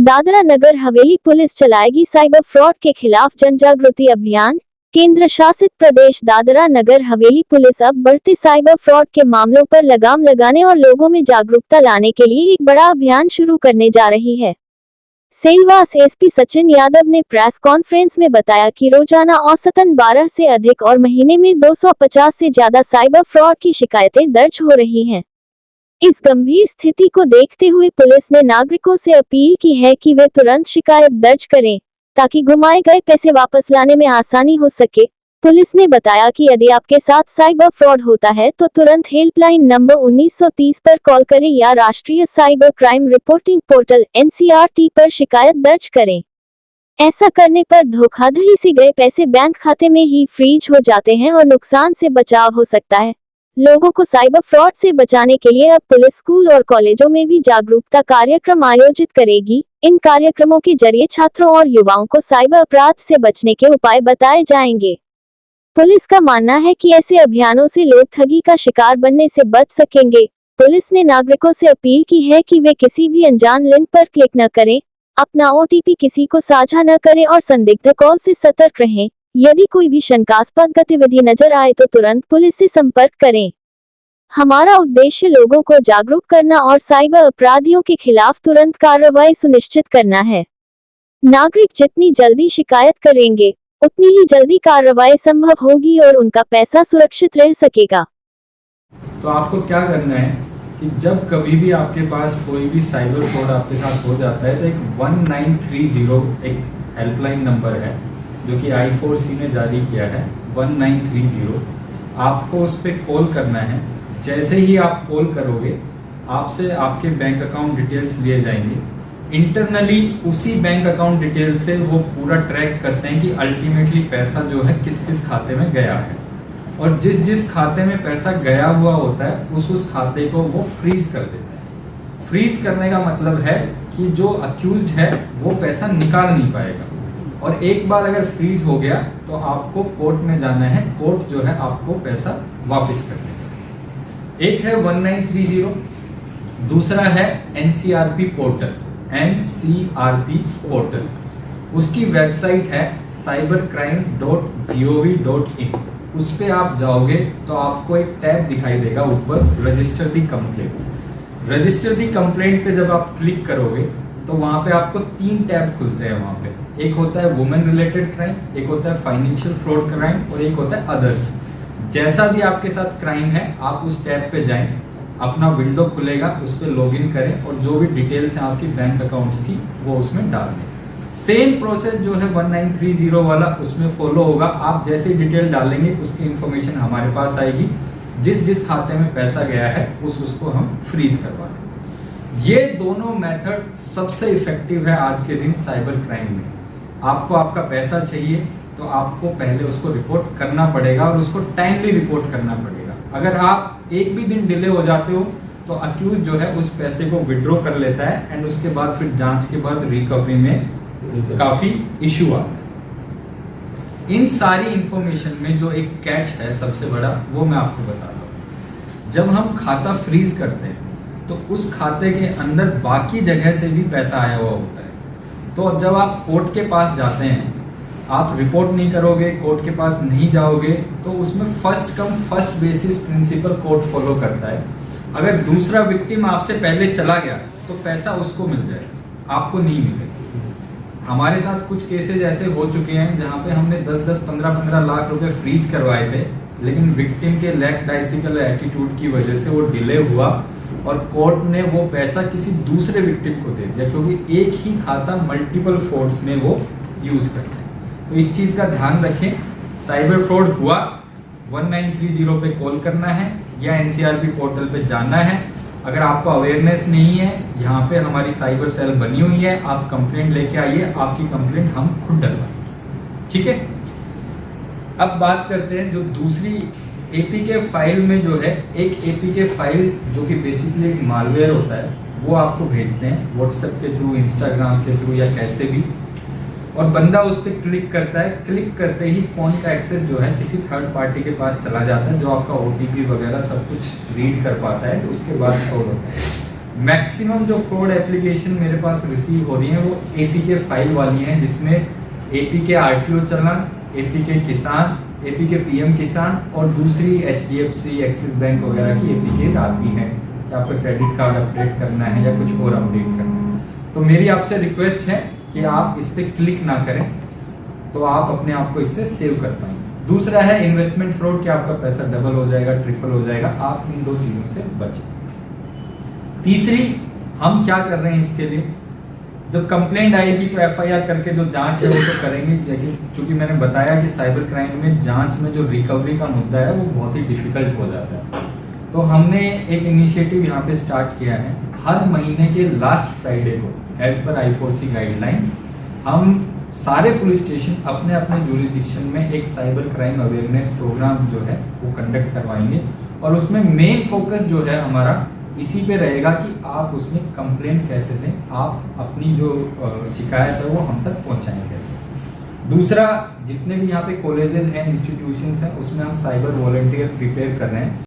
Dadra Nagar Haveli police चलाएगी cyber fraud के खिलाफ जनजागृति अभियान। केंद्र शासित प्रदेश दादरा नगर हवेली पुलिस अब बढ़ते साइबर फ्रॉड के मामलों पर लगाम लगाने और लोगों में जागरूकता लाने के लिए एक बड़ा अभियान शुरू करने जा रही है। सेलवास एसपी सचिन यादव ने प्रेस कॉन्फ्रेंस में बताया कि रोजाना औसतन 12 से अधिक और महीने में 250 से ज्यादा साइबर फ्रॉड की शिकायतें दर्ज हो रही हैं। इस गंभीर स्थिति को देखते हुए पुलिस ने नागरिकों से अपील की है कि वे तुरंत शिकायत दर्ज करें ताकि गुमाए गए पैसे वापस लाने में आसानी हो सके। पुलिस ने बताया कि यदि आपके साथ साइबर फ्रॉड होता है तो तुरंत हेल्पलाइन नंबर 1930 पर कॉल करें या राष्ट्रीय cyber crime reporting portal NCRT पर शिकायत दर्ज करें। ऐसा करने पर धोखाधड़ी से गए पैसे बैंक खाते में ही फ्रीज हो जाते हैं और नुकसान से बचाव हो सकता है। लोगों को साइबर फ्रॉड से बचाने के लिए अब पुलिस स्कूल और कॉलेजों में भी जागरूकता कार्यक्रम आयोजित करेगी। इन कार्यक्रमों के जरिए छात्रों और युवाओं को साइबर अपराध से बचने के उपाय बताए जाएंगे। पुलिस का मानना है कि ऐसे अभियानों से लोग ठगी का शिकार बनने से बच सकेंगे। पुलिस ने नागरिकों से अपील की है कि वे किसी भी अनजान लिंक पर क्लिक न करें, अपना OTP किसी को साझा न करें और संदिग्ध कॉल से सतर्क रहें। यदि कोई भी शंकास्पद गतिविधि नजर आए तो तुरंत पुलिस से संपर्क करें। हमारा उद्देश्य लोगों को जागरूक करना और साइबर अपराधियों के खिलाफ तुरंत कार्रवाई सुनिश्चित करना है। नागरिक जितनी जल्दी शिकायत करेंगे उतनी ही जल्दी कार्रवाई संभव होगी और उनका पैसा सुरक्षित रह सकेगा। तो आपको क्या करना है कि जब कभी भी आपके पास कोई भी साइबर फ्रॉड आपके साथ हो जाता है तो एक 1930 एक हेल्पलाइन नंबर है जो कि I4C ने जारी किया है। 1930 आपको उस पर कॉल करना है। जैसे ही आप कॉल करोगे आपसे आपके बैंक अकाउंट डिटेल्स लिए जाएंगे। इंटरनली उसी बैंक अकाउंट डिटेल से वो पूरा ट्रैक करते हैं कि अल्टीमेटली पैसा जो है किस किस खाते में गया है, और जिस जिस खाते में पैसा गया हुआ होता है उस खाते को वो फ्रीज कर देते हैं। फ्रीज करने का मतलब है कि जो अक्यूज्ड है वो पैसा निकाल नहीं पाएगा, और एक बार अगर फ्रीज हो गया तो आपको कोर्ट में जाना है। कोर्ट जो है आपको पैसा वापस कर देगा। एक है 1930, दूसरा है NCRP पोर्टल। NCRP पोर्टल उसकी वेबसाइट है cybercrime.gov.in। उस पे आप जाओगे तो आपको एक टैब दिखाई देगा ऊपर, रजिस्टर दी कंप्लेंट। रजिस्टर दी कंप्लेंट पे जब आप क्लिक करोगे तो वहाँ पे आपको 3 टैब खुलते हैं। वहाँ पे एक होता है वुमेन रिलेटेड क्राइम, एक होता है फाइनेंशियल फ्रॉड क्राइम और एक होता है अदर्स। जैसा भी आपके साथ क्राइम है आप उस टैब पे जाएं, अपना विंडो खुलेगा, उस पर लॉगिन करें और जो भी डिटेल्स हैं आपकी बैंक अकाउंट्स की वो उसमें डाल दें। सेम प्रोसेस जो है 1930 वाला उसमें फॉलो होगा। आप जैसे डिटेल डालेंगे उसकी इंफॉर्मेशन हमारे पास आएगी। जिस जिस खाते में पैसा गया है उसको हम फ्रीज करवा दें। ये दोनों मेथड सबसे इफेक्टिव है आज के दिन साइबर क्राइम में। आपको आपका पैसा चाहिए तो आपको पहले उसको रिपोर्ट करना पड़ेगा और उसको टाइमली रिपोर्ट करना पड़ेगा। अगर आप एक भी दिन डिले हो जाते हो तो अक्यूज जो है उस पैसे को विड्रॉ कर लेता है एंड उसके बाद फिर जांच के बाद रिकवरी में काफी इशू आता है। इन सारी इंफॉर्मेशन में जो एक कैच है सबसे बड़ा वो मैं आपको बताता हूँ। जब हम खाता फ्रीज करते हैं तो उस खाते के अंदर बाकी जगह से भी पैसा आया हुआ होता है। तो जब आप कोर्ट के पास जाते हैं, आप रिपोर्ट नहीं करोगे, कोर्ट के पास नहीं जाओगे, तो उसमें first come first basis principle court follow करता है। अगर दूसरा विक्टिम आपसे पहले चला गया तो पैसा उसको मिल जाएगा, आपको नहीं मिलेगा। हमारे साथ कुछ केसेज ऐसे हो चुके हैं जहाँ पे हमने 10-10, 15-15 लाख रुपए फ्रीज करवाए थे, लेकिन विक्टिम के लैक डाइसिकल एटीट्यूड की वजह से वो डिले हुआ और कोर्ट ने वो पैसा किसी दूसरे विक्टिम को दे दिया, क्योंकि एक ही खाता मल्टीपल फ्रॉड्स में वो यूज करते हैं। तो इस चीज़ का ध्यान रखें। साइबर फ्रॉड हुआ 1930 पे कॉल करना है या NCRP पोर्टल पे जाना है। अगर आपको अवेयरनेस नहीं है, यहाँ पे हमारी साइबर सेल बनी हुई है, आप कंप्लेंट लेके आइए, आपकी कंप्लेंट हम खुद डलवाएंगे। ठीक है। अब बात करते हैं जो दूसरी APK फाइल में जो है, एक APK फाइल जो कि बेसिकली एक मालवेयर होता है, वो आपको भेजते हैं व्हाट्सएप के थ्रू, इंस्टाग्राम के थ्रू या कैसे भी, और बंदा उस पर क्लिक करता है। क्लिक करते ही फ़ोन का एक्सेस जो है किसी थर्ड पार्टी के पास चला जाता है, जो आपका OTP वगैरह सब कुछ रीड कर पाता है। तो उसके बाद फ्रॉड होता है। मैक्सिमम जो फ्रॉड एप्लीकेशन मेरे पास रिसीव हो रही हैं वो एपीके फाइल वाली हैं, जिसमें एपीके आरटीओ चालान, एपीके किसान, एपीके पीएम किसान और दूसरी एचडीएफसी, एक्सिस बैंक वगैरह की एपीकेज आती हैं कि आपका क्रेडिट कार्ड अपडेट करना है या कुछ और अपडेट करना है। तो मेरी आपसे रिक्वेस्ट है कि आप इस पर क्लिक ना करें, तो आप अपने आप को इससे सेव कर पाएंगे। दूसरा है इन्वेस्टमेंट फ्रॉड, कि आपका पैसा डबल हो जाएगा, ट्रिपल हो जाएगा, आप इन दो चीज़ों से बचें। तीसरी, हम क्या कर रहे हैं इसके लिए, जब कंप्लेंट आएगी तो एफआईआर करके जो जांच है वो तो करेंगे, लेकिन चूंकि मैंने बताया कि साइबर क्राइम में जांच में जो रिकवरी का मुद्दा है वो बहुत ही डिफिकल्ट हो जाता है। तो हमने एक इनिशिएटिव यहाँ पे स्टार्ट किया है, हर महीने के लास्ट फ्राइडे को एज पर I4C गाइडलाइंस हम सारे पुलिस स्टेशन अपने अपने जुरिस्डिक्शन में एक साइबर क्राइम अवेयरनेस प्रोग्राम जो है वो कंडक्ट करवाएंगे, और उसमें मेन फोकस जो है हमारा इसी पे रहेगा कि आप उसमें कंप्लेंट कैसे दें, आप अपनी जो शिकायत है वो हम तक पहुंचाएं कैसे। दूसरा, जितने भी यहाँ पे कॉलेजेस हैं, इंस्टीट्यूशंस हैं, उसमें हम साइबर वॉलंटियर प्रिपेयर कर रहे हैं।